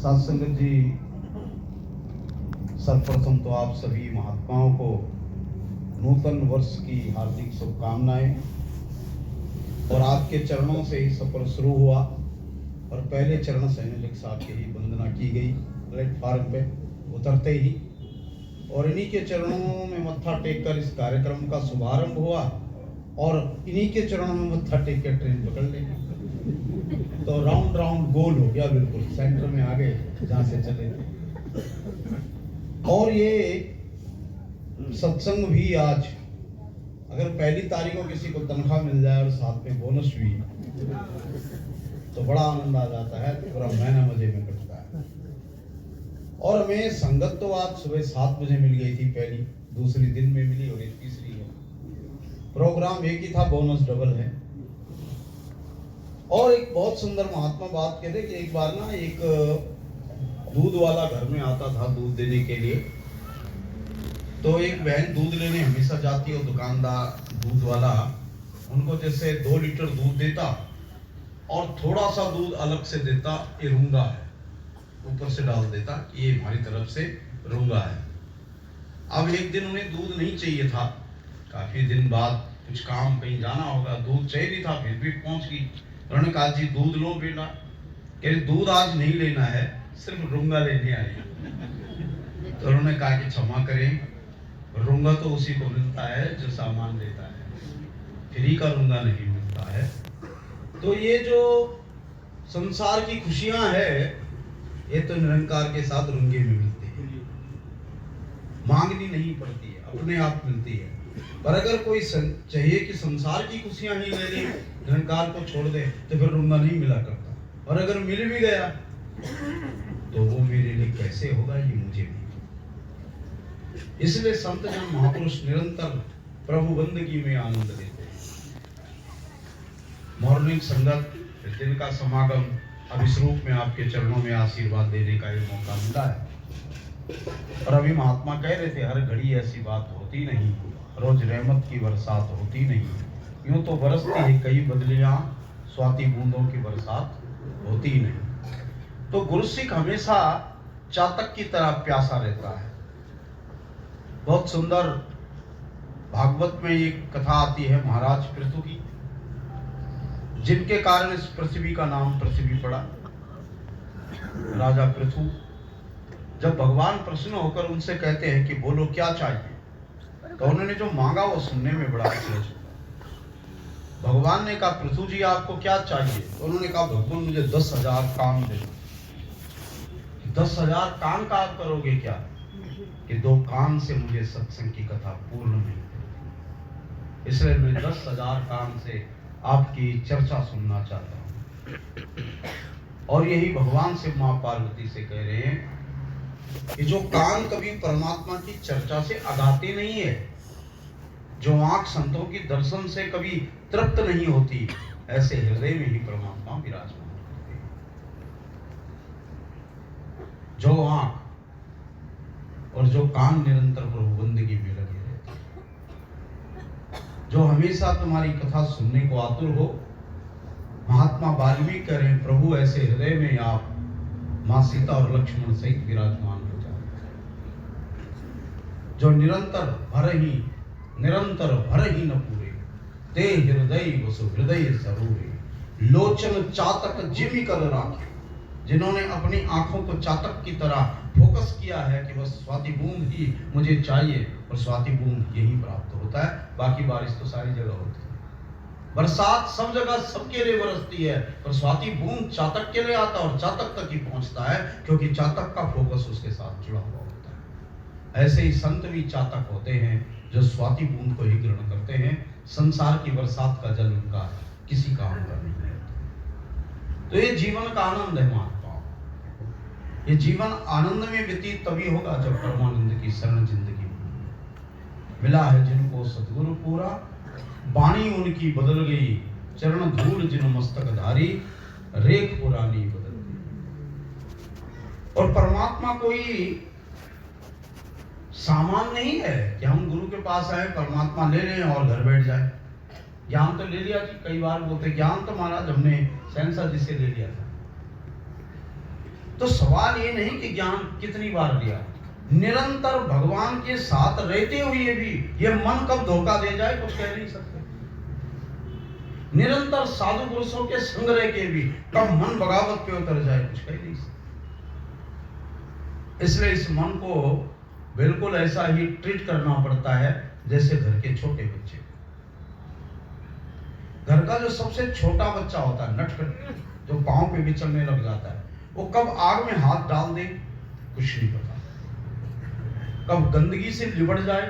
साथ संगत जी, सर्वप्रथम तो आप सभी महात्माओं को नूतन वर्ष की हार्दिक शुभकामनाएं। और आपके चरणों से ही सफर शुरू हुआ और पहले चरण सैनिक साहब की ही वंदना की गई प्लेटफार्म पे उतरते ही, और इन्हीं के चरणों में मत्था टेक कर इस कार्यक्रम का शुभारंभ हुआ और इन्हीं के चरणों में मत्था टेक कर ट्रेन पकड़ लेंगे तो राउंड राउंड गोल हो गया, बिल्कुल सेंटर में आ गए जहां से चले थे। और ये सत्संग भी आज अगर पहली तारीख को किसी को तनख्वाह मिल जाए और साथ में बोनस भी तो बड़ा आनंद आ जाता है, तो पूरा महीना मजे में कटता है। और हमें संगत तो आज सुबह 7 बजे मिल गई थी, पहली दूसरी दिन में मिली और ये तीसरी है। प्रोग्राम एक ही था, बोनस डबल है। और एक बहुत सुंदर महात्मा बात कहते कि एक बार ना एक दूध वाला घर में आता था दूध देने के लिए, तो एक बहन दूध लेने हमेशा जाती है और दुकानदार दूध वाला उनको जैसे 2 लीटर दूध देता और थोड़ा सा दूध अलग से देता, ये रूंगा है, ऊपर से डाल देता कि ये हमारी तरफ से रूंगा है। अब एक दिन उन्हें दूध नहीं चाहिए था, काफी दिन बाद कुछ काम कहीं जाना होगा, दूध चाहिए भी था, फिर भी पहुंच गई। उन्होंने कहा जी दूध लो बेटा। कह रही दूध आज नहीं लेना है, सिर्फ रूंगा लेने आई। तो उन्होंने कहा कि क्षमा करें, रूंगा तो उसी को मिलता है जो सामान लेता है, फ्री का रूंगा नहीं मिलता है। तो ये जो संसार की खुशियां है ये तो निरंकार के साथ रूंगे में मिलती है, मांगनी नहीं पड़ती है, अपने आप मिलती है। पर अगर कोई चाहिए कि संसार की खुशियां ही ले ले, निरंकार को छोड़ दे, तो फिर रूंगा नहीं मिला करता। और अगर मिल भी गया तो वो मेरे लिए कैसे होगा ये मुझे भी। इसलिए संत जन महापुरुष निरंतर प्रभु बंदगी में आनंद लेते हैं। मॉर्निंग संगत, दिन का समागम, अब इस रूप में आपके चरणों में आशीर्वाद देने का ये मौका मिला है। और अभी महात्मा कह रहे थे हर घड़ी ऐसी बात होती नहीं, रोज रहमत की बरसात होती नहीं, यूं तो बरसती है कई बदलियां, स्वाति बूंदों की बरसात होती नहीं। तो गुरु सिख हमेशा चातक की तरह प्यासा रहता है। बहुत सुंदर भागवत में एक कथा आती है महाराज पृथु की, जिनके कारण इस पृथ्वी का नाम पृथ्वी पड़ा। राजा पृथु जब भगवान प्रसन्न होकर उनसे कहते हैं कि बोलो क्या चाहिए, तो उन्होंने जो मांगा वो सुनने में बड़ा आश्चर्य। भगवान ने कहा पृथु जी आपको क्या चाहिए? तो उन्होंने कहा भगवान मुझे 10,000 कान दे दो। 10,000 कान का आप करोगे क्या? कि 2 कान से मुझे सत्संग की कथा पूर्ण नहीं होती, इसलिए मैं 10,000 कान से आपकी चर्चा सुनना चाहता हूँ। और यही भगवान से मां पार्वती से कह रहे हैं कि जो कान कभी परमात्मा की चर्चा से अगाते नहीं है, जो आंख संतों की दर्शन से कभी तृप्त नहीं होती, ऐसे हृदय में ही परमात्मा विराजमान होते हैं। जो आंख और जो कान निरंतर प्रभु बंदगी में लगे रहते हैं, जो हमेशा तुम्हारी कथा सुनने को आतुर हो। महात्मा वाल्मीकि कह रहे हैं प्रभु ऐसे हृदय में आप मां सीता और लक्ष्मण सहित विराजमान हो जाए, जो निरंतर भर ही न पूरे, ते हृदय वसु हृदय सरूरे, लोचन चातक जिमि कर राखे। जिन्होंने अपनी आंखों को चातक की तरह फोकस किया है कि बस स्वाति बूंद ही मुझे चाहिए, और स्वाति बूंद यही प्राप्त होता है, बाकी बारिश तो सारी जगह होती है, बरसात सब जगह सबके लिए बरसती है, पर स्वाति बूंद चातक के लिए आता है और चातक तक ही पहुंचता है, क्योंकि चातक का फोकस उसके साथ जुड़ा हुआ होता है। ऐसे ही संत भी चातक होते हैं जो स्वाति बूंद को ही ग्रहण करते हैं। संसार की बरसात का जल उनका किसी काम का नहीं है। तो ये जीवन का आनंद है महात्मा। ये जीवन आनंद में व्यतीत तभी होगा जब परमानंद की शरण जिंदगी मिला है। जिनको सतगुरु पूरा, वाणी उनकी बदल गई, चरण धूल जिन मस्तक धारी, रेख पुरानी बदल गई। और परमात्मा कोई सामान नहीं है कि हम गुरु के पास आए, परमात्मा ले लें और घर बैठ जाए। ज्ञान तो ले लिया जी, कई बार बोलते ज्ञान तो महाराज हमने सेंसर जी से ले लिया था। तो सवाल ये नहीं कि ज्ञान कितनी बार लिया, निरंतर भगवान के साथ रहते हुए भी ये मन कब धोखा दे जाए कुछ कह नहीं सकते। निरंतर साधु पुरुषों के संग्रह के भी कब मन बगावत पे उतर जाए कुछ कह नहीं सकते। इसलिए इस मन को बिल्कुल ऐसा ही ट्रीट करना पड़ता है जैसे घर के छोटे बच्चे। घर का जो सबसे छोटा बच्चा होता है, नटखट, जो पांव पे भी चलने लग जाता है, वो कब आग में हाथ डाल दे कुछ नहीं पता, कब गंदगी से लिबड़ जाए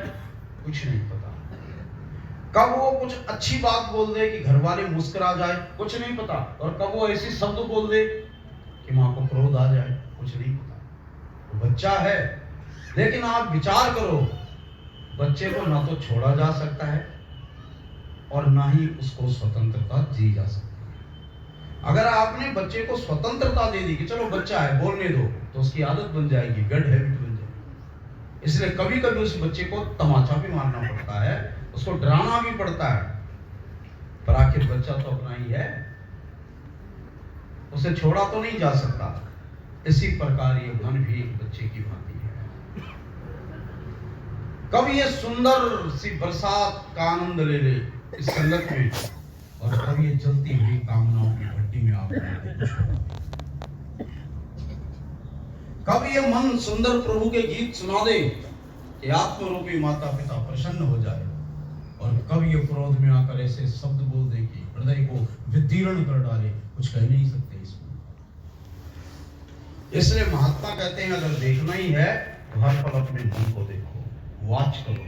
कुछ नहीं पता, कब वो कुछ अच्छी बात बोल दे कि घर वाले मुस्कुरा जाए कुछ नहीं पता, और कब वो ऐसी शब्द बोल दे कि मां को क्रोध आ जाए कुछ नहीं पता। वो बच्चा है, लेकिन आप विचार करो, बच्चे को ना तो छोड़ा जा सकता है और ना ही उसको स्वतंत्रता दी जा सकती है। अगर आपने बच्चे को स्वतंत्रता दे दी कि चलो बच्चा है बोलने दो, तो उसकी आदत बन जाएगी, बैड हैबिट बन जाएगी। इसलिए कभी कभी उस बच्चे को तमाचा भी मारना पड़ता है, उसको डराना भी पड़ता है, पर आखिर बच्चा तो अपना ही है, उसे छोड़ा तो नहीं जा सकता। इसी प्रकार ये मन भी एक बच्चे की भांति है। कब ये सुंदर सी बरसात का आनंद ले ले इस संगत में, और कब ये जलती हुई कामनाओं की भट्टी में आप कब ये मन सुंदर प्रभु के गीत सुना दे कि आत्मरूपी माता पिता प्रसन्न हो जाए, और कब ये क्रोध में आकर ऐसे शब्द बोल दे कि हृदय को विदीर्ण कर डाले कुछ कह नहीं सकते इसमें। इसलिए महात्मा कहते हैं अगर देखना ही है तो हर पल अपने मन को देखो, वॉच करो।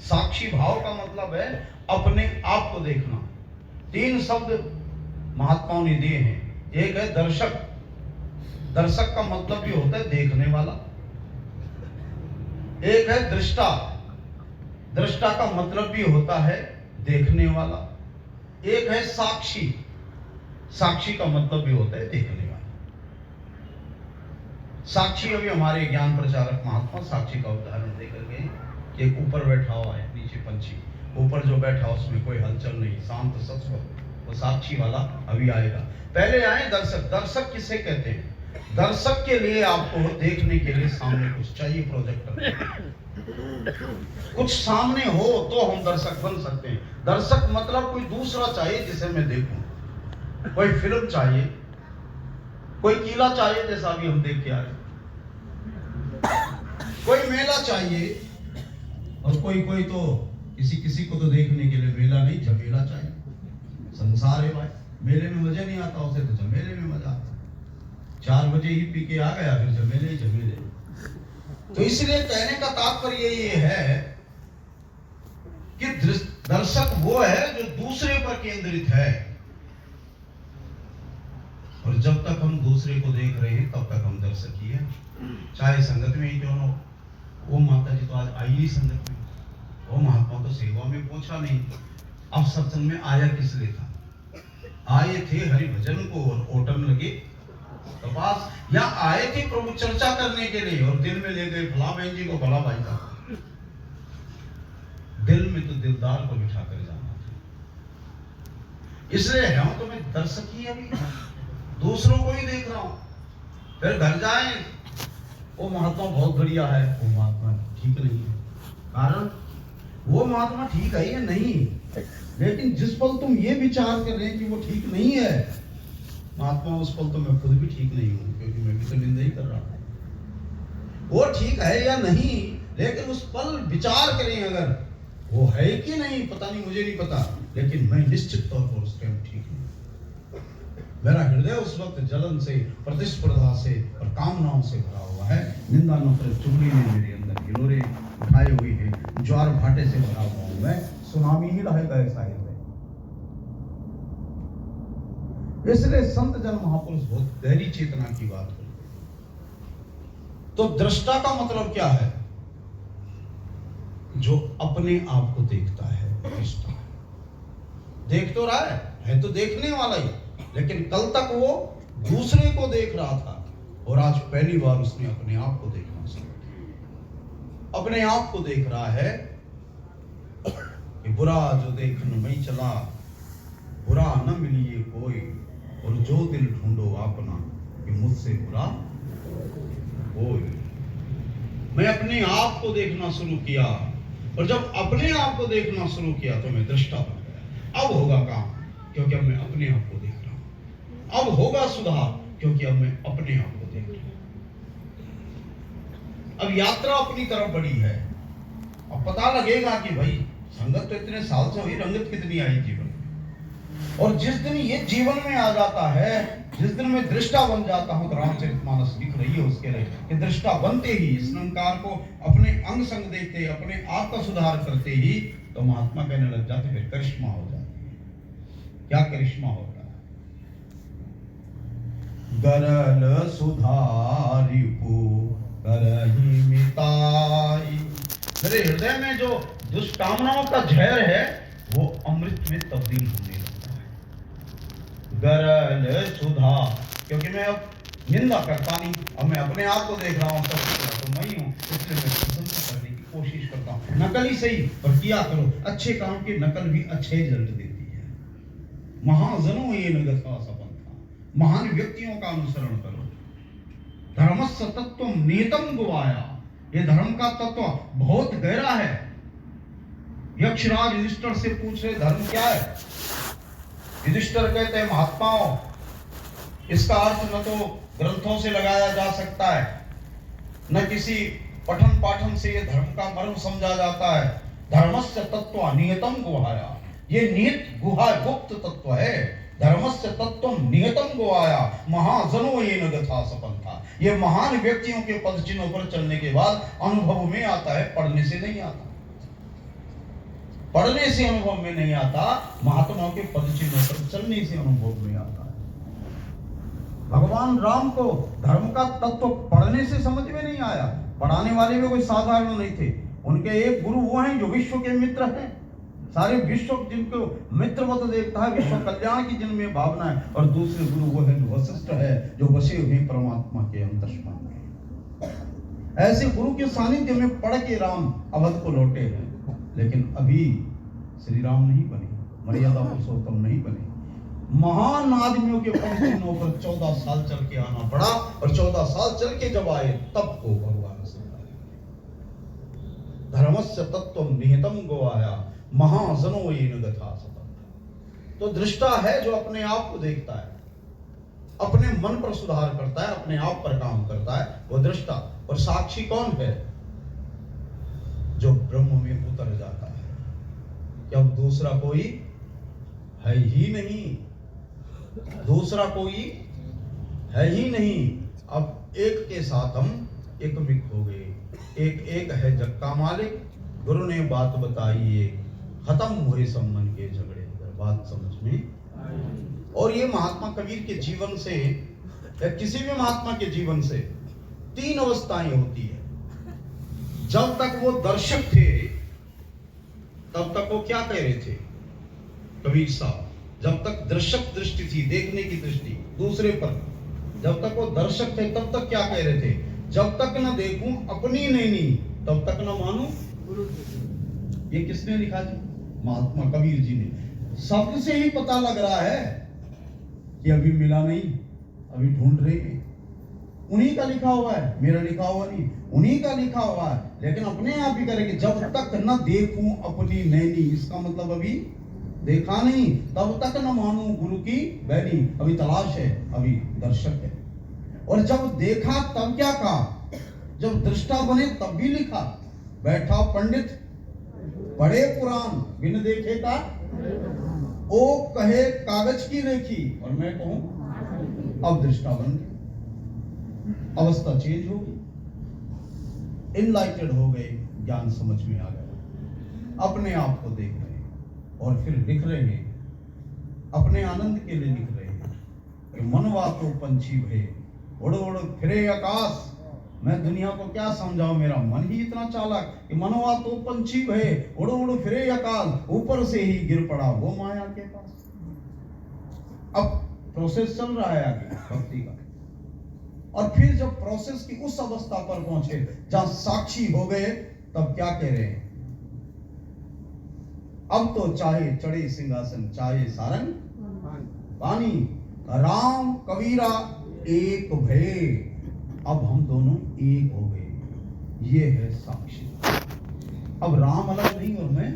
साक्षी भाव का मतलब है अपने आप को देखना। 3 शब्द महात्माओं ने दिए हैं। एक है दर्शक, दर्शक का मतलब भी होता है देखने वाला। एक है दृष्टा, दृष्टा का मतलब भी होता है देखने वाला। एक है साक्षी, साक्षी का मतलब भी होता है देखने वाला। साक्षी अभी हमारे ज्ञान प्रचारक महात्मा साक्षी का उदाहरण देकर गए कि एक ऊपर बैठा हुआ है, नीचे पंछी, ऊपर जो बैठा उसमें कोई हलचल नहीं, शांत सचवत, वो साक्षी वाला अभी आएगा। पहले आए दर्शक। दर्शक किसे कहते हैं? दर्शक के लिए आपको देखने के लिए सामने कुछ चाहिए, प्रोजेक्टर कुछ सामने हो तो हम दर्शक बन सकते हैं। दर्शक मतलब कोई दूसरा चाहिए जिसे मैं देखूं, कोई फिल्म चाहिए, कोई किला चाहिए जैसा अभी हम देख के आए, कोई मेला चाहिए, और कोई तो किसी को तो देखने के लिए मेला नहीं झमेला चाहिए। संसार है भाई, मेले में मजा नहीं आता उसे, तो झमेले में मजा आता। 4 बजे ही पी के आ गया, फिर झमेले ही झमेले। तो इसलिए कहने का तात्पर्य ये है कि दर्शक वो है जो दूसरे पर केंद्रित है, और जब तक हम दूसरे को देख रहे हैं तब तक हम दर्शक ही हैं, चाहे संगत में ही क्यों ना हो। वो माता जी तो आज आई नहीं संगत में, वो महात्मा तो सेवा में पहुंचा नहीं। अब सत्संग में आया किस लिए था? आए थे हरि भजन को और ओटन लगे कपास, या आए थे प्रभु चर्चा करने के लिए और दिल में ले गए भला बहन जी को, भला भाई साहब। दिल में तो दिलदार को बिठा कर जाना था। इसलिए हम तो मैं दर्शक ही अभी दूसरों को ही देख रहा हूं। फिर घर जाए, वो महात्मा बहुत बढ़िया है, वो महात्मा ठीक नहीं है। कारण वो महात्मा ठीक है या नहीं, लेकिन जिस पल तुम ये विचार कर रहे हैं कि वो ठीक नहीं है महात्मा, उस पल तो मैं खुद भी ठीक नहीं हूं, क्योंकि मैं भी तो निंदा ही कर रहा हूं। वो ठीक है या नहीं, लेकिन उस पल विचार करें अगर वो है कि नहीं, पता नहीं, मुझे नहीं पता, लेकिन मैं निश्चित तौर पर उस टाइम ठीक नहीं। मेरा हृदय उस वक्त जलन से, प्रतिस्पर्धा से और कामनाओं से भरा हुआ है। निंदा नफरत चुगली ने मेरे अंदर हिलोरे उठाए हुए हैं, ज्वार भाटे से भरा हुआ हूं मैं, सुनामी ही रहेगा ऐसा हृदय। इसलिए संत जन महापुरुष बहुत गहरी चेतना की बात करते हैं। तो दृष्टा का मतलब क्या है? जो अपने आप को देखता है, दृष्टा देख तो रहा है तो देखने वाला ही, लेकिन कल तक वो दूसरे को देख रहा था, और आज पहली बार उसने अपने आप को देखना शुरू किया। अपने आप को देख रहा है कि बुरा जो देखन में चला, बुरा न मिलिए कोई, और जो दिल ढूंढो अपना, कि मुझसे बुरा मैं अपने आप को देखना शुरू किया, और जब अपने आप को देखना शुरू किया तो मैं दृष्टा बन गया। अब होगा काम, क्योंकि अब मैं अपने आप को देख रहा हूं। अब होगा सुधार, क्योंकि अब मैं अपने आप को देख रहा हूं। अब यात्रा अपनी तरफ बढ़ी है। अब पता लगेगा कि भाई संगत तो इतने साल से हुई, रंगत कितनी आई जीवन में। और जिस दिन ये जीवन में आ जाता है, जिस दिन मैं दृष्टा बन जाता हूं, तो रामचरितमानस लिख रही है उसके लिए कि दृष्टा बनते ही, इस निरंकार को अपने अंग संग देखते, अपने आप का सुधार करते ही, तो महात्मा कहने लग जाते फिर करिश्मा हो जाती है। क्या करिश्मा होता है? गरल सुधारिपु करहि मिताई। मेरे हृदय में जो दुष्कामनाओं का जहर है वो अमृत में तब्दील होने लगता है। गरल सुधा, क्योंकि मैं अब निंदा करता नहीं, अब मैं अपने आप को देख रहा हूं, सब कुछ तो मैं ही हूं, इसलिए मैं प्रशंसा करने की कोशिश करता हूं। नकल ही सही, पर किया करो। अच्छे काम की नकल भी अच्छे रिजल्ट देती है। महाजनों ये नगथा सपंथा, महान व्यक्तियों का अनुसरण करो। धर्मस्य तत्वम नियतम गुवाया, ये धर्म का तत्व बहुत गहरा है। यक्षराज युधिष्ठिर से पूछ रहे धर्म क्या है? युधिष्ठिर कहते हैं महात्माओं, इसका अर्थ न तो ग्रंथों से लगाया जा सकता है, न किसी पठन पाठन से ये धर्म का मर्म समझा जाता है। धर्मस्य तत्व नियतम गुहाया, ये नियत गुहा गुप्त तत्व है। धर्मस्य तत्वम नियतम गुहाया महाजनो ये नगथा सपंथा, ये महान व्यक्तियों के पद चिन्हों पर चलने के बाद अनुभव में आता है, पढ़ने से नहीं आता। पढ़ने से अनुभव में नहीं आता, महात्माओं के पद चिन्हों पर चलने से अनुभव में आता है। भगवान राम को धर्म का तत्व पढ़ने से समझ में नहीं आया। पढ़ाने वाले भी कोई साधारण नहीं थे। उनके एक गुरु वो हैं जो विश्व के मित्र हैं। सारे विश्व जिनको मित्रवत देखता है, विश्व कल्याण की जिनमें भावना है। और दूसरे गुरु वो है जो वशिष्ठ है, जो बसे हुए परमात्मा के अंतर्मन में। ऐसे गुरु के सानिध्य में पढ़ के राम अवध को लौटे हैं। लेकिन अभी श्री राम नहीं बने, मर्यादा पुरुषोत्तम नहीं बने। महान आदमियों के पद चिन्हों पर 14 साल चल के आना पड़ा, और 14 साल चल के जब आए तब को भगवान से धर्मस्य तत्वम निहितम गोवाया महाजनो ये नगथा सपंथा। तो दृष्टा है जो अपने आप को देखता है, अपने मन पर सुधार करता है, अपने आप पर काम करता है, वो दृष्टा। और साक्षी कौन है? जो ब्रह्म में उतर जाता है कि अब दूसरा कोई है ही नहीं, दूसरा कोई है ही नहीं। अब एक के साथ हम एकमिक हो गए। एक एक है जग का मालिक, गुरु ने बात बताई, खत्म हुए संबंध के झगड़े। बात समझ में? और ये महात्मा कबीर के जीवन से या किसी भी महात्मा के जीवन से 3 अवस्थाएं होती है। जब तक वो दर्शक थे तब तक वो क्या कह रहे थे कबीर साहब? जब तक दर्शक दृष्टि थी, देखने की दृष्टि दूसरे पर, जब तक वो दर्शक थे तब तक क्या कह रहे थे? जब तक न देखूं अपनी नैनी तब तक न मानूं गुरु। ये किसने लिखा जी? महात्मा कबीर जी ने। शब्द से ही पता लग रहा है कि अभी मिला नहीं, अभी ढूंढ रहे हैं। उन्हीं का लिखा हुआ है, मेरा लिखा हुआ नहीं, उन्हीं का लिखा हुआ है। लेकिन अपने आप ही करेंगे, जब तक न देखूं अपनी नैनी, इसका मतलब अभी देखा नहीं, तब तक न मानूं गुरु की बैनी। अभी तलाश है, अभी दर्शक है। और जब देखा तब क्या कहा? जब दृष्टा बने तब भी लिखा। बैठा पंडित पढ़े पुराण, बिन देखे का ओ कहे कागज की रेखी, और मैं कहूं अब दृष्टा बन गए। अवस्था चेंज हो गई, इनलाइटेड हो गए, ज्ञान समझ में आ गया। अपने आप को देख रहे हैं और फिर लिख रहे हैं, अपने आनंद के लिए लिख रहे हैं कि मनवा तो पंछी भय उड़ उड़ फिरे आकाश। मैं दुनिया को क्या समझाऊं, मेरा मन ही इतना चालाक कि मनवा तो पंछी भय उड़ उड़ फिरे आकाश, ऊपर से ही गिर पड़ा वो माया के पास। अब प्रोसेस चल रहा है आगे भक्ति का। और फिर जब प्रोसेस की उस अवस्था पर पहुंचे जहां साक्षी हो गए, तब क्या कह रहे हैं? अब तो चाहे चढ़े सिंहासन, चाहे सारंग पानी, राम कबीरा एक भय। अब हम दोनों एक हो गए। ये है साक्षी। अब राम अलग नहीं और मैं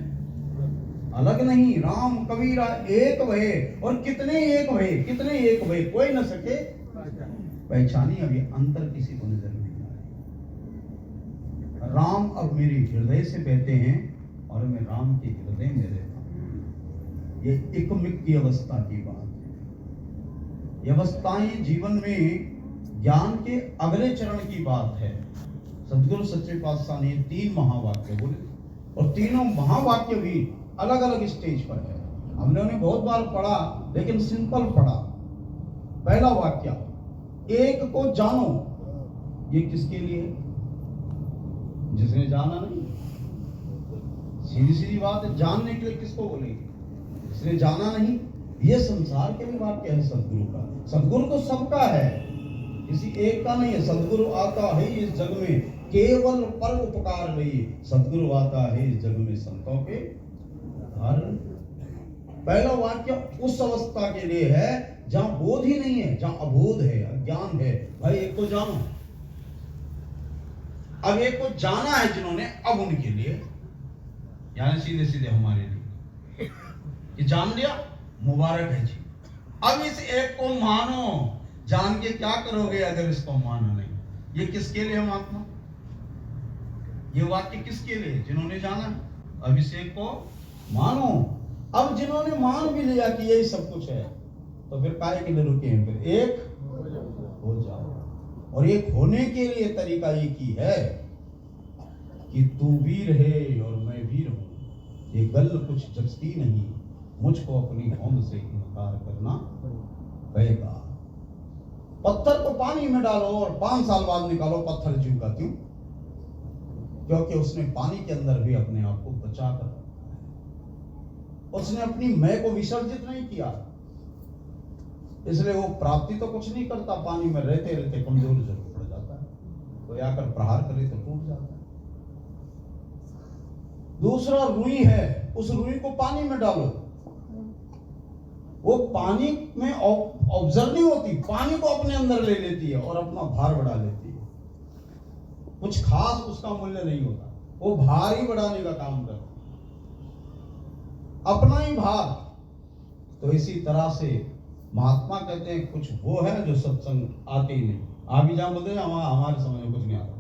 अलग नहीं। राम कबीरा एक भये, और कितने एक भये, कितने एक भये, कोई न सके पहचानी। अभी अंतर किसी को नजर नहीं आ रहा। राम अब मेरे हृदय से बहते हैं और मैं राम के हृदय में रहता हूं। ये एकमिक की अवस्था की बात है। ये अवस्थाएं जीवन में ज्ञान के अगले चरण की बात है। सदगुरु सच्चे पातशाह ने 3 महावाक्य बोले, और तीनों महावाक्य भी अलग अलग स्टेज पर है। हमने उन्हें बहुत बार पढ़ा, लेकिन सिंपल पढ़ा। पहला वाक्य, एक को जानो। ये किसके लिए? जिसने जाना नहीं। सीधी सीधी बात है, जानने के लिए किसको बोलेंगे? जिसने जाना नहीं। ये संसार के भी वाक्य है सदगुरु का। सदगुरु तो सबका है, किसी एक का नहीं है। सदगुरु आता है इस जग में केवल पर उपकार नहीं। सदगुरु आता है इस जग में संतों के हर। पहला वाक्य उस अवस्था के लिए है जहां बोध ही नहीं है, जहां अबोध है, अज्ञान है। भाई एक को जानो। अब एक को जाना है जिन्होंने, अब उनके लिए, यानी सीधे सीधे हमारे लिए कि जान लिया, मुबारक है जी। अब इस एक को मानो। जान के क्या करोगे अगर इसको माना नहीं? ये किसके लिए है महात्मा? ये वाक्य किसके लिए? जिन्होंने जाना है। अब इस एक को मानो। अब जिन्होंने मान भी लिया कि यही सब कुछ है, तो फिर काहे के लिए रुके हैं? फिर एक हो जाओ। और एक होने के लिए तरीका एक ही है कि तू भी रहे और मैं भी रहूं। ये गल कुछ जचती नहीं, मुझको अपनी होंद से इनकार करना पड़ेगा। पत्थर को पानी में डालो और 5 साल बाद निकालो, पत्थर जीव का क्यों? क्योंकि उसने पानी के अंदर भी अपने आप को बचा कर रखा है। उसने अपनी मैं को विसर्जित नहीं किया, इसलिए वो प्राप्ति तो कुछ नहीं करता। पानी में रहते रहते कमजोर जरूर पड़ जाता है, कोई आकर प्रहार करे तो टूट जाता है। दूसरा रुई है, उस रुई को पानी में डालो, वो पानी में ऑब्जर्व नहीं होती, पानी को अपने अंदर ले लेती है और अपना भार बढ़ा लेती है। कुछ खास उसका मूल्य नहीं होता, वो भार ही बढ़ाने का काम करता, अपना ही भार। तो इसी तरह से महात्मा कहते हैं कुछ वो है जो सत्संग आते ही नहीं। आप ही जहां बोलते हैं हमारे समझ में कुछ नहीं आता।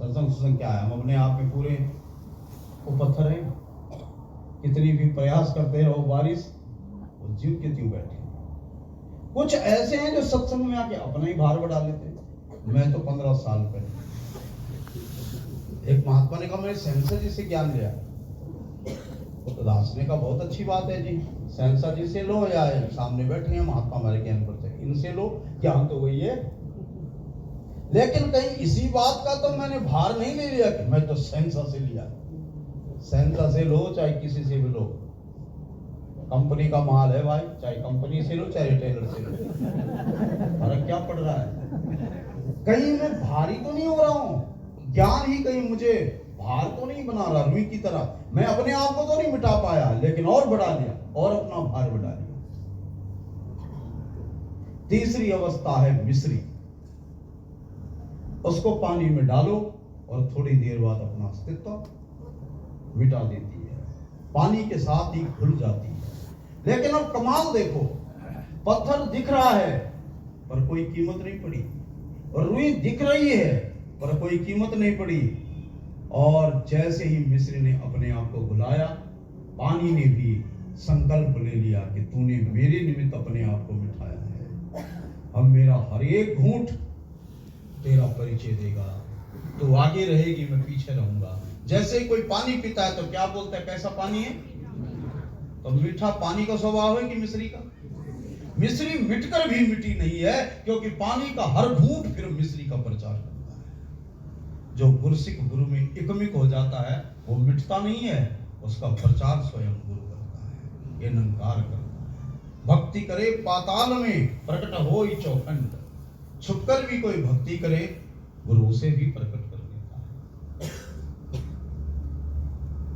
सत्संग क्या है? हम अपने आप में पूरे वो पत्थर है, कितनी भी प्रयास करते रहो बारिश, वो जीव के त्यों बैठे। कुछ ऐसे हैं जो सत्संग में आके अपना ही भार बढ़ा लेते हैं। मैं तो 15 साल पहले एक महात्मा ने कहा मैंने सेंसर जी से ज्ञान लिया। तो दास ने कहा बहुत अच्छी बात है जी, सेंसर जी से लो या सामने बैठे हैं महात्मा हमारे ज्ञान करते हैं, इनसे लो, ज्ञान तो वही है। लेकिन कहीं इसी बात का तो मैंने भार नहीं ले लिया कि मैं तो सेंसर से लिया। सेंसर से लो चाहे किसी से भी लो, कंपनी का माल है भाई, चाहे कंपनी से लो चाहे रिटेलर से लो, फर्क क्या पड़ रहा है? कहीं मैं भारी तो नहीं हो रहा हूं, ज्ञान ही कहीं मुझे भार तो नहीं बना रहा। रुई की तरह मैं अपने आप को तो नहीं मिटा पाया, लेकिन और बढ़ा लिया और अपना भार बढ़ा लिया। तीसरी अवस्था है मिश्री। उसको पानी में डालो और थोड़ी देर बाद अपना अस्तित्व मिटा देती है, पानी के साथ ही घुल जाती है। लेकिन अब कमाल देखो, पत्थर दिख रहा है पर कोई कीमत नहीं पड़ी, और रुई दिख रही है पर कोई कीमत नहीं पड़ी। और जैसे ही मिस्री ने अपने आप को बुलाया, पानी ने भी संकल्प ले लिया कि तूने मेरे निमित्त अपने आप को मिटाया है, अब मेरा हर एक घूंट तेरा परिचय देगा, तो आगे रहेगी मैं पीछे रहूंगा। जैसे ही कोई पानी पीता है तो क्या बोलता है, कैसा पानी है? तो मीठा पानी का स्वभाव है कि मिश्री का? मिश्री मिटकर भी मिटी नहीं है, क्योंकि पानी का हर घूंट फिर मिश्री का प्रचार करता है। जो गुरसिक गुरु में एकमिक हो जाता है वो मिटता नहीं है, उसका प्रचार स्वयं गुरु करता है, ये निरंकार करता है। भक्ति करे पाताल में प्रकट हो चौखंड, छुपकर भी कोई भक्ति करे गुरु उसे भी प्रकट कर देता है।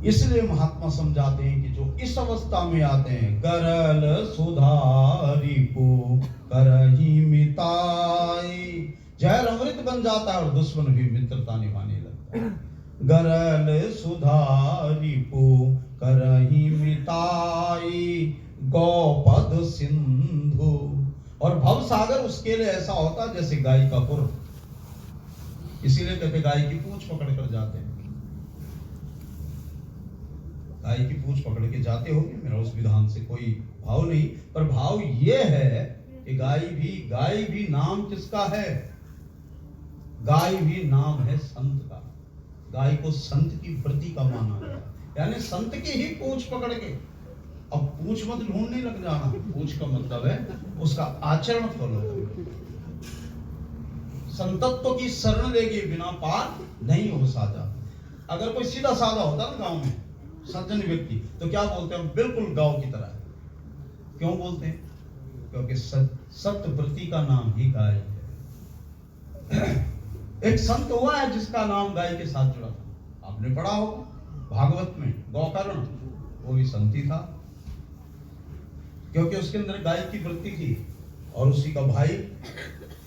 इसलिए महात्मा समझाते हैं कि जो इस अवस्था में आते हैं, गरल सुधारी को करही मिताई, जहर अमृत बन जाता है और दुश्मन भी मित्रता निभाने लगता है। गरल सुधारिपु करही मिताई गौपद सिंधु। और भव सागर उसके लिए ऐसा होता जैसे गाय का खुर, इसीलिए कहते गाय की पूंछ पकड़ कर जाते हैं। गाय की पूंछ पकड़ के जाते होंगे, मेरा उस विधान से कोई भाव नहीं, पर भाव ये है कि गाय भी नाम किसका है? गाय भी नाम है संत का। गाय को संत की वृत्ति का माना गया, यानी संत की ही पूंछ पकड़ के। अब पूंछ मत ढूंढने लग जाना, पूंछ का मतलब है उसका आचरण फॉलो करो। संतत्व की शरण लेके बिना पार नहीं हो साजा। अगर कोई सीधा साधा होता ना गांव में सज्जन व्यक्ति, तो क्या बोलते हैं? बिल्कुल गांव की तरह। क्यों बोलते हैं? क्योंकि सत्य वृत्ति का नाम ही गाय है। एक संत हुआ है जिसका नाम गाय के साथ जुड़ा था, आपने पढ़ा होगा भागवत में, गौकर्ण, वो भी संत ही था, क्योंकि उसके अंदर गाय की वृत्ति थी। और उसी का भाई,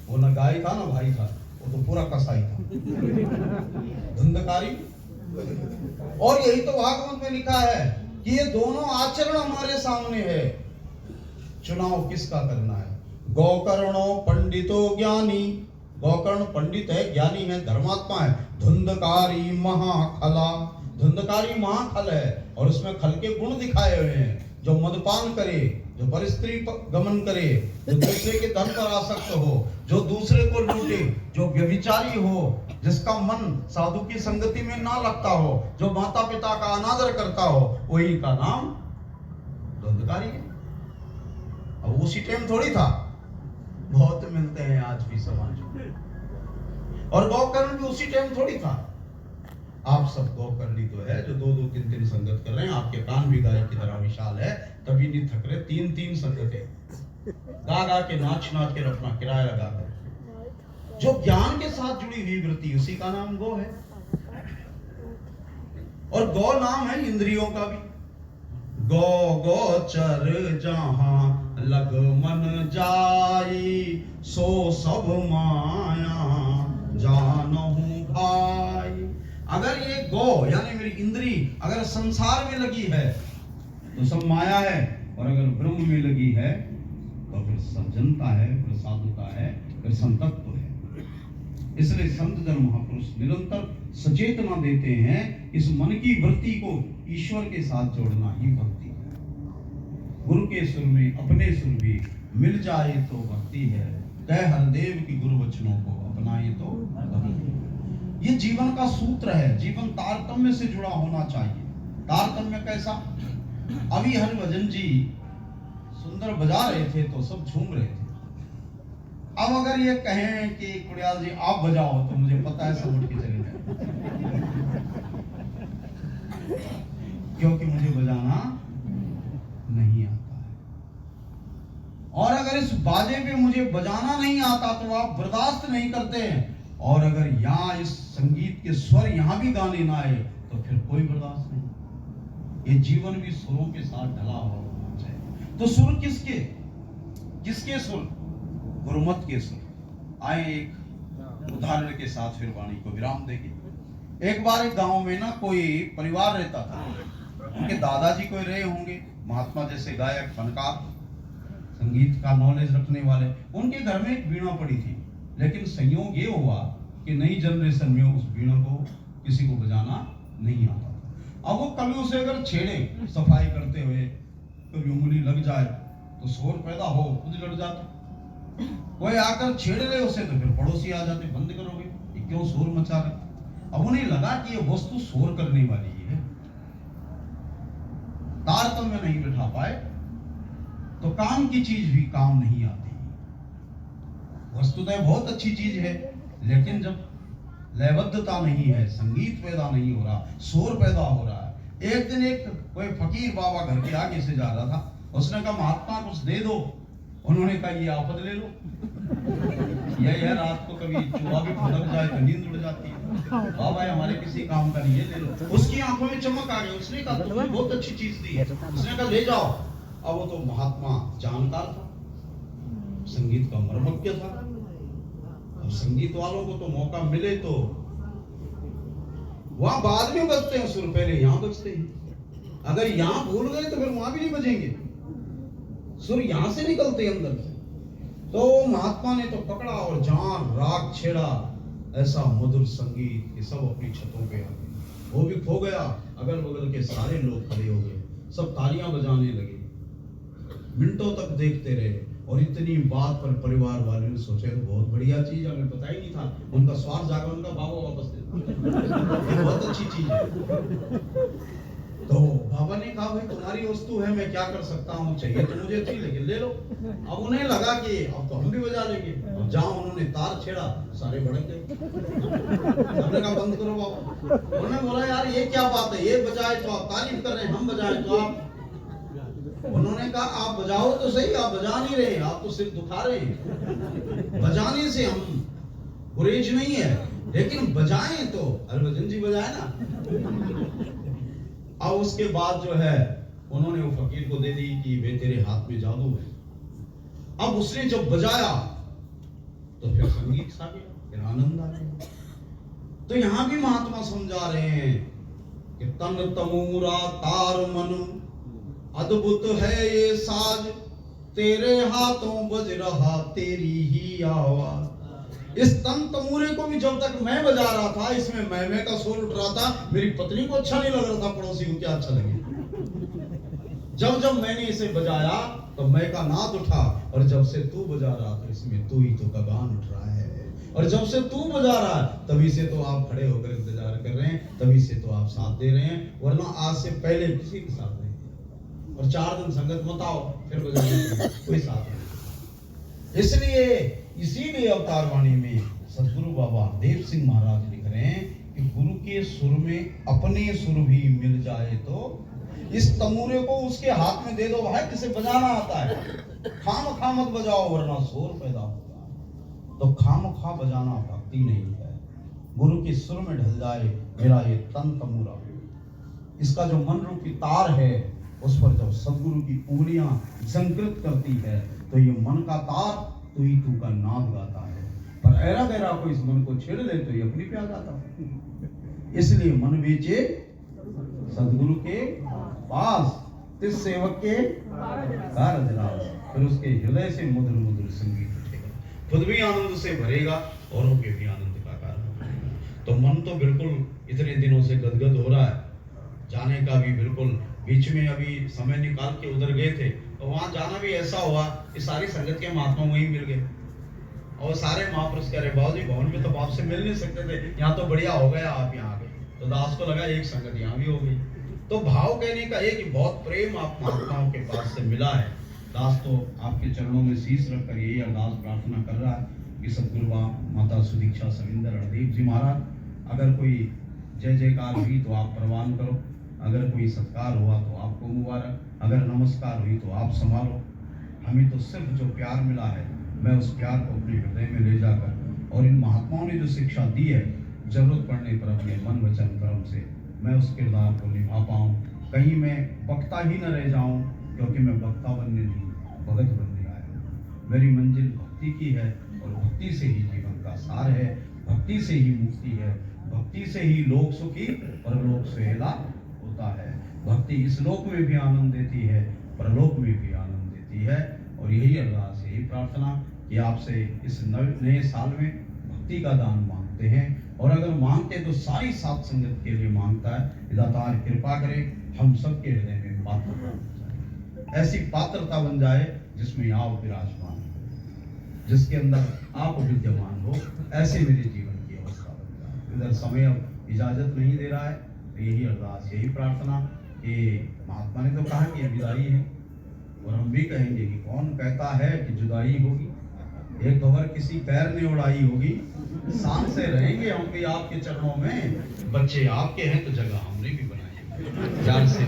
वो ना गाय था ना भाई था, वो तो पूरा कसाई था, धुंधकारी। और यही तो भागवत में लिखा है कि ये दोनों आचरण हमारे सामने है, चुनाव किसका करना है। गौकर्णो पंडितो ज्ञानी, गौकर्ण पंडित है, ज्ञानी है, धर्मात्मा है। धुंधकारी महाखला, धुंधकारी महाखल है, और उसमें खल के गुण दिखाए हुए हैं। जो मदपान करे, जो परस्त्री गमन करे, जो दूसरे के धन पर आसक्त हो, जो दूसरे को लूटे, जो व्यभिचारी हो, जिसका मन साधु की संगति में ना लगता हो, जो माता पिता का अनादर करता हो, वही का नाम धुंधकारी है। अब उसी टाइम थोड़ी था, बहुत मिलते हैं आज भी समाज में। और गौकर्ण भी उसी टाइम थोड़ी था। आप सब गौकर्णी तो है जो 2-2, 3-3 संगत कर रहे हैं। आपके कान भी गाय की तरह विशाल है, तभी नहीं थक रहे। 3-3 संगतें गा गा के, नाच नाच के अपना किराया लगा कर। जो ज्ञान के साथ जुड़ी हुई वृत्ति, उसी का नाम गौ है। और गौ नाम है इंद्रियों का भी। गौ गोचर जहां लग मन जाई, सो सब माया जानहु भाई। अगर ये गौ यानी मेरी इंद्री अगर संसार में लगी है तो सब माया है, और अगर ब्रह्म में लगी है तो फिर सज्जनता है, फिर साधुता है, फिर संतत्व है। इसलिए संत जन महापुरुष निरंतर सचेतना देते हैं, इस मन की वृत्ति को ईश्वर के साथ जोड़ना ही भक्ति है। गुरु के सुर में अपने सुर भी मिल जाए तो भक्ति है। कह हरदेव की गुरु वचनों को अपनाए तो भक्ति। ये जीवन का सूत्र है। जीवन तारतम्य से जुड़ा होना चाहिए। तारतम्य कैसा? अभी हरिभजन जी सुंदर बजा रहे थे तो सब झूम रहे थे। अब अगर ये कहें कि कुड़ियाल जी आप बजाओ, तो मुझे पता है सब उठ के चले जाए, क्योंकि मुझे बजाना नहीं आता है। और अगर इस बाजे पे मुझे बजाना नहीं आता तो आप बर्दाश्त नहीं करते हैं। और अगर यहाँ इस संगीत के स्वर यहाँ भी गाने ना आए तो फिर कोई बर्दाश्त नहीं। ये जीवन भी सुरों के साथ ढला हुआ होना चाहिए। तो सुर किसके? किसके सुर? गुरुमत के सुर। आए एक उदाहरण के साथ फिर वाणी को विराम देंगे। एक बार एक गांव में ना कोई परिवार रहता था। उनके दादाजी कोई रहे होंगे, महात्मा जैसे गायक, फनकार, संगीत का नॉलेज रखने वाले। उनके घर में एक वीणा पड़ी थी, लेकिन संयोग ये हुआ कि नई जनरेशन में उस वीणा को किसी को बजाना नहीं आता था। अब वो कभी उसे अगर छेड़े सफाई करते हुए, कभी उंगली लग जाए तो शोर पैदा हो, खुद लड़ जाता। कोई आकर छेड़ ले उसे तो फिर पड़ोसी आ जाते, बंद करोगे, ये क्यों शोर मचा रहे। अब उन्हें लगा कि ये वस्तु शोर करने वाली है। तारतम्य नहीं बिठा पाए तो काम की चीज भी काम नहीं आती। वस्तुतः बहुत अच्छी चीज है, लेकिन जब लयबद्धता नहीं है, संगीत पैदा नहीं हो रहा, शोर पैदा हो रहा है। एक दिन एक कोई फकीर बाबा घर के आगे से जा रहा था। उसने कहा महात्मा कुछ दे दो। उन्होंने कहा ये आफत ले लो। यही है, रात को कभी चूहा भी फुदक जाए तो नींद उड़ जाती है। बाबा हमारे किसी काम का नहीं है, ले लो। उसकी आंखों में चमक आ गई। उसने कहा तुमने बहुत अच्छी चीज दी है। उसने कहा ले जाओ। अब वो तो महात्मा जानकार था, संगीत का मर्मज्ञ था। अब संगीत वालों को तो मौका मिले तो वहां बाद में बजते हैं सुर, पहले यहां बजते हैं। अगर यहां भूल गए तो फिर वहां भी नहीं बजेंगे, सुर यहां से निकलते अंदर से। तो महात्मा ने तो पकड़ा और जान राग छेड़ा, ऐसा मधुर संगीत कि सब अपनी छतों पे आ गए। वो भी खो गया, अगल बगल के सारे लोग खड़े हो गए, सब तालियां बजाने लगे, मिनटों तक देखते रहे। और इतनी बात पर परिवार वाले ने सोचा तो बहुत बढ़िया चीज, हमें पता ही नहीं था। उनका स्वार्थ जागा, उनका बाबा वापस दे, बहुत अच्छी चीज है। तो बाबा ने कहा भाई तुम्हारी वस्तु है, मैं क्या कर सकता हूँ, चाहिए तो मुझे थी लेकिन ले लो। अब उन्हें लगा कि अब तो हम भी बजा लेंगे। अब जहाँ उन्होंने तार छेड़ा सारे भड़क गए। हमने कहा बंद करो बाबा। उन्होंने बोला यार ये क्या बात है, ये बजाए तो आप तारीफ कर रहे हैं, हम बजाए तो आप। उन्होंने कहा आप बजाओ तो सही, आप बजा नहीं रहे, आप तो सिर्फ दुखा रहे हैं। बजाने से हम गुरेज नहीं है, लेकिन बजाएं तो हरभजन जी बजाए ना। अब उसके बाद जो है उन्होंने वो फकीर को दे दी कि वे तेरे हाथ में जादू है। अब उसने जब बजाया तो फिर संगीत छा गया, फिर आनंद आ गया। तो यहां भी महात्मा समझा रहे हैं कि तन तमूरा तार मन अद्भुत है ये साज, तेरे हाथों बज रहा तेरी ही आवाज। इस तन तमूरे को भी जब तक मैं बजा रहा था, इसमें मैं का शोर उठ रहा था, मेरी पत्नी को अच्छा नहीं लग रहा था, पड़ोसी को क्या अच्छा लगे। जब जब मैंने इसे बजाया तो मैं का नाद उठा, और जब से तू बजा रहा था इसमें तू ही तो का गान उठ रहा है। और जब से तू बजा रहा है तभी से तो आप खड़े होकर इंतजार कर रहे हैं, तभी से तो आप साथ दे रहे हैं, वरना आज से पहले किसी के साथ नहीं। और 4 दिन संगत मत आओ, फिर बजाने कोई साथ नहीं। इसलिए इसीलिए अवतार वाणी में सदगुरु बाबा देव सिंह महाराज लिख रहे हैं कि गुरु के सुर में अपने सुर भी मिल जाए तो इस तमूरे को उसके हाथ में दे दो भाई, जिसे बजाना आता है। खामखा मत बजाओ वरना शोर पैदा होगा। तो खामखा बजाना भक्ति नहीं है। गुरु के सुर में ढल जाए मेरा ये तन तमूरा, इसका जो मन रूपी तार है उस पर जब सदगुरु की उंगलियां संकृत करती है तो ये मन का तार तू ही तू का नाद गाता है। पर ऐरा गैरा को इस मन को छेड़ ले तो ये अपनी पे आ जाता है। इसलिए मन बेचे सदगुरु के पास, तिस सेवक के कारज रास, फिर उसके हृदय से मधुर मधुर संगीत उठेगा, खुद भी आनंद से भरेगा, औरों के भी आनंद का कारण बनेगा। तो मन तो बिल्कुल इतने दिनों से गदगद हो रहा है, जाने का भी बिल्कुल बीच में अभी समय निकाल के उधर गए थे, तो वहां जाना भी ऐसा हुआ कि सारी संगत के महात्मा वहीं मिल गए। और सारे महापुरुष कह रहे बाबू जी भवन में तो आपसे मिल नहीं सकते थे, यहाँ तो बढ़िया हो गया आप यहाँ आ गए। तो दास को लगा एक संगत यहाँ भी हो गई। तो भाव कहने का है कि बहुत प्रेम आप महात्माओं के पास से मिला है। दास तो आपके चरणों में शीश रखकर यही अरदास प्रार्थना कर रहा है कि सदगुरु माता सुदीक्षा सविंदर हरदीप जी महाराज, अगर कोई जय जयकार हुई तो आप प्रवान करो, अगर कोई सत्कार हुआ तो आपको मुबारक, अगर नमस्कार हुई तो आप संभालो। हमें तो सिर्फ जो प्यार मिला है, मैं उस प्यार को अपने हृदय में ले जाकर, और इन महात्माओं ने जो शिक्षा दी है, जरूरत पड़ने पर अपने मन वचन कर्म से मैं उस किरदार को निभा पाऊँ, कहीं मैं वक्ता ही न रह जाऊँ, क्योंकि मैं वक्ता बनने नहीं भगत बनने आया हूँ। मेरी मंजिल भक्ति की है, और भक्ति से ही जीवन का सार है, भक्ति से ही मुक्ति है, भक्ति से ही लोक सुखी और लोक सुहेला होता है। भक्ति इस लोक में भी आनंद देती है, परलोक में भी आनंद देती है। और यही अरदास, यही प्रार्थना कि आपसे इस नए साल में भक्ति का दान मांगते हैं, और अगर मांगते तो सारी सात संगत के लिए मांगता है। दातार कृपा करे हम सबके हृदय में पात्रता, ऐसी पात्रता बन जाए जिसमें आप विराजमान हो, जिसके अंदर आप विद्यमान हो, ऐसे मेरे जीवन की अवस्था बन जाए। इधर समय अब इजाजत नहीं दे रहा है, तो यही अरदास, यही प्रार्थना कि महात्मा ने तो कहा कि विदाई है, और हम भी कहेंगे कि कौन कहता है कि जुदाई होगी। एक खबर किसी पैर ने उड़ाई होगी, शान से रहेंगे हम भी आपके चरणों में। बच्चे आपके हैं तो जगह हमने भी बनाई है, जान से